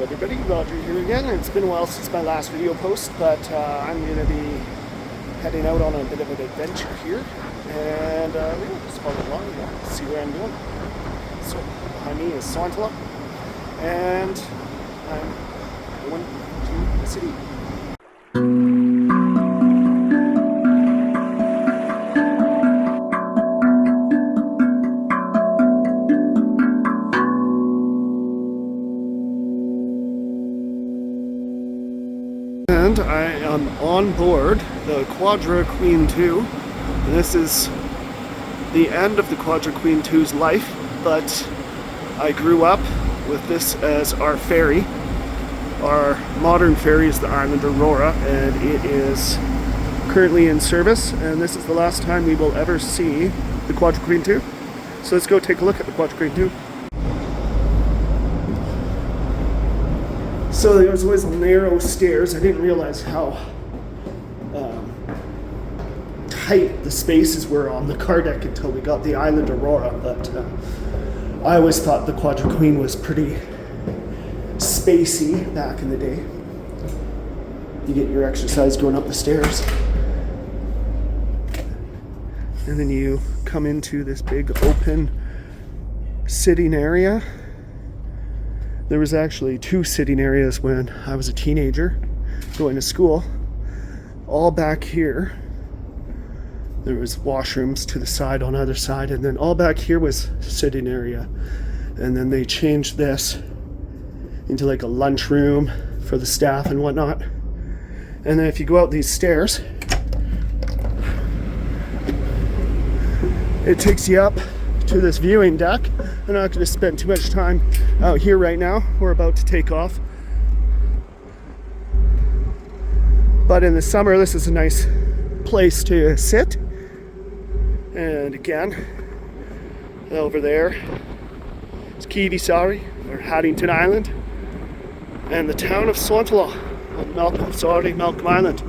everybody, Roger here again. It's been a while since my last video post, but I'm going to be heading out on a bit of an adventure here, and just follow along and see where I'm going. So behind me is Sointula, and I'm going to the city. And I am on board the Quadra Queen 2. And this is the end of the Quadra Queen 2's life, but I grew up with this as our ferry. Our modern ferry is the Island Aurora, and it is currently in service, and this is the last time we will ever see the Quadra Queen 2. So let's go take a look at the Quadra Queen 2. So there was always narrow stairs. I didn't realize how tight the spaces were on the car deck until we got the Island Aurora, but I always thought the Quadra Queen was pretty spacey back in the day. You get your exercise going up the stairs. And then you come into this big open sitting area. There was actually two sitting areas when I was a teenager going to school. All back here, there was washrooms to the side on either side, and then all back here was sitting area. And then they changed this into like a lunchroom for the staff and whatnot. And then if you go out these stairs, it takes you up to this viewing deck. I'm not going to spend too much time out here right now. We're about to take off. But in the summer, this is a nice place to sit. And again, over there is Kivisari, or Haddington Island, and the town of Sointula on Malcolm Island,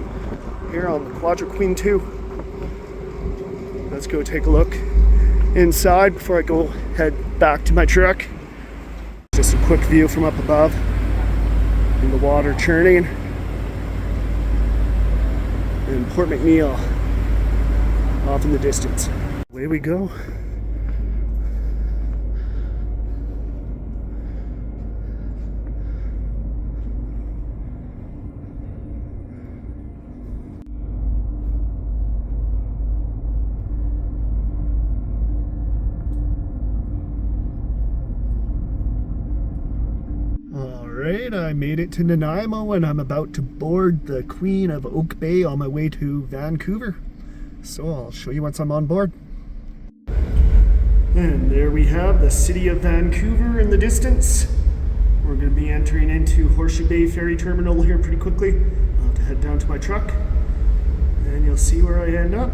here on the Quadra Queen 2. Let's go take a look inside before I go head back to my truck. Just a quick view from up above, and the water churning, and Port McNeill off in the distance. Away we go. Alright, I made it to Nanaimo, and I'm about to board the Queen of Oak Bay on my way to Vancouver. So I'll show you once I'm on board. And there we have the city of Vancouver in the distance. We're going to be entering into Horseshoe Bay Ferry Terminal here pretty quickly. I'll have to head down to my truck, and you'll see where I end up.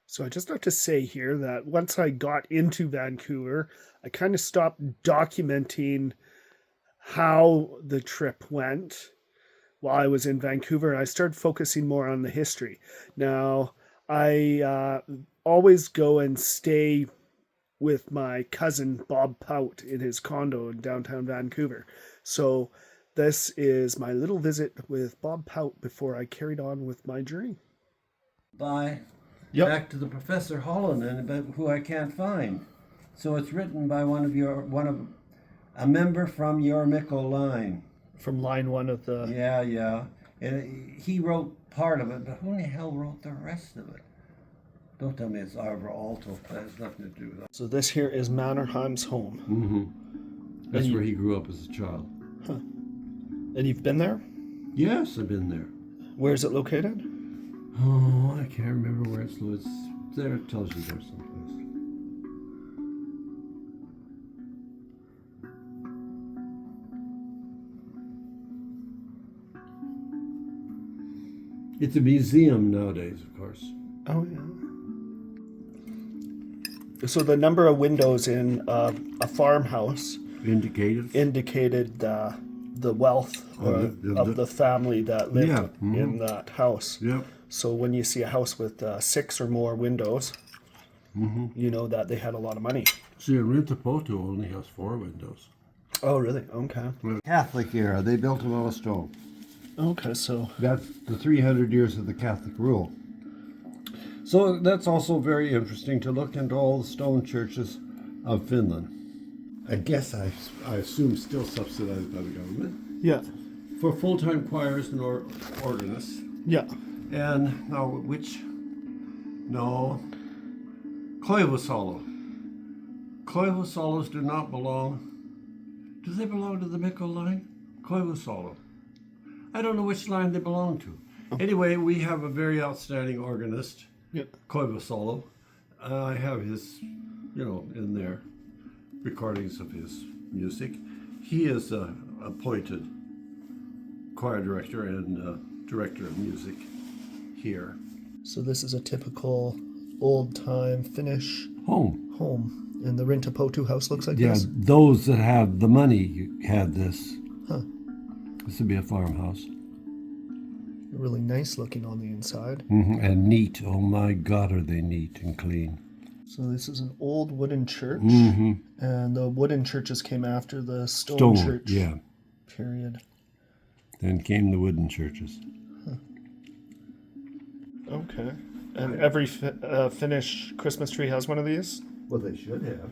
So I just have to say here that once I got into Vancouver, I kind of stopped documenting how the trip went while I was in Vancouver, and I started focusing more on the history. Now, I always go and stay with my cousin Bob Pout in his condo in downtown Vancouver. So this is my little visit with Bob Pout before I carried on with my journey. Back to the Professor Holland, and about who I can't find. So it's written by a member from your Mickle line. From line one of the... Yeah. And he wrote part of it, but who the hell wrote the rest of it? Don't tell me it's Ivor Alto. That has nothing to do with that. So this here is Mannerheim's home. Mm-hmm. That's where he grew up as a child. Huh. And you've been there? Yes, I've been there. Where is it located? Oh, I can't remember where it's there. It tells you there someplace. It's a museum nowadays, of course. Oh, yeah. So the number of windows in a farmhouse indicated the wealth of the family that lived in that house. Yep. So when you see a house with 6 or more windows, you know that they had a lot of money. See, Rintapoto only has 4 windows. Oh, really? Okay. Catholic era, they built them out of stone. Okay, so That's the 300 years of the Catholic rule. So that's also very interesting to look into all the stone churches of Finland. I guess I assume still subsidized by the government yeah, for full-time choirs and organists. yeah. And now Koivusalo. Koivusalos do not belong. Do they belong to the Mikko line? Koivusalo. I don't know which line they belong to. Anyway, we have a very outstanding organist, Yeah. Koivusalo. I have his, in there, recordings of his music. He is appointed choir director and director of music here. So this is a typical old-time Finnish home. And the Rintapotu house looks like this? Those that have the money had this. Huh. This would be a farmhouse. Really nice looking on the inside. And neat. Oh my God, are they neat and clean. So this is an old wooden church. Mm-hmm. And the wooden churches came after the stone church yeah. period. Then came the wooden churches. Okay. And every Finnish Christmas tree has one of these? Well, they should have.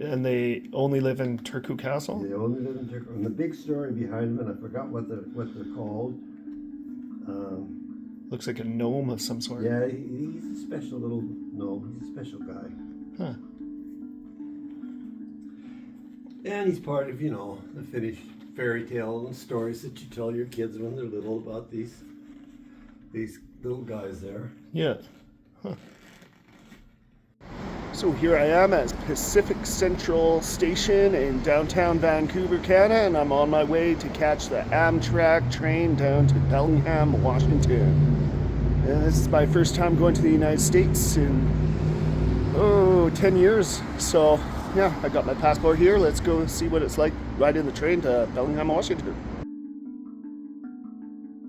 And they only live in Turku Castle? They only live in Turku. And the big story behind them, and I forgot what they're called. Looks like a gnome of some sort. Yeah, he's a special little gnome. He's a special guy. Huh. And he's part of, the Finnish fairy tale and stories that you tell your kids when they're little about these little guys there. Yeah. Huh. So here I am at Pacific Central Station in downtown Vancouver, Canada, and I'm on my way to catch the Amtrak train down to Bellingham, Washington. And this is my first time going to the United States in 10 years. So yeah, I got my passport here. Let's go see what it's like riding the train to Bellingham, Washington.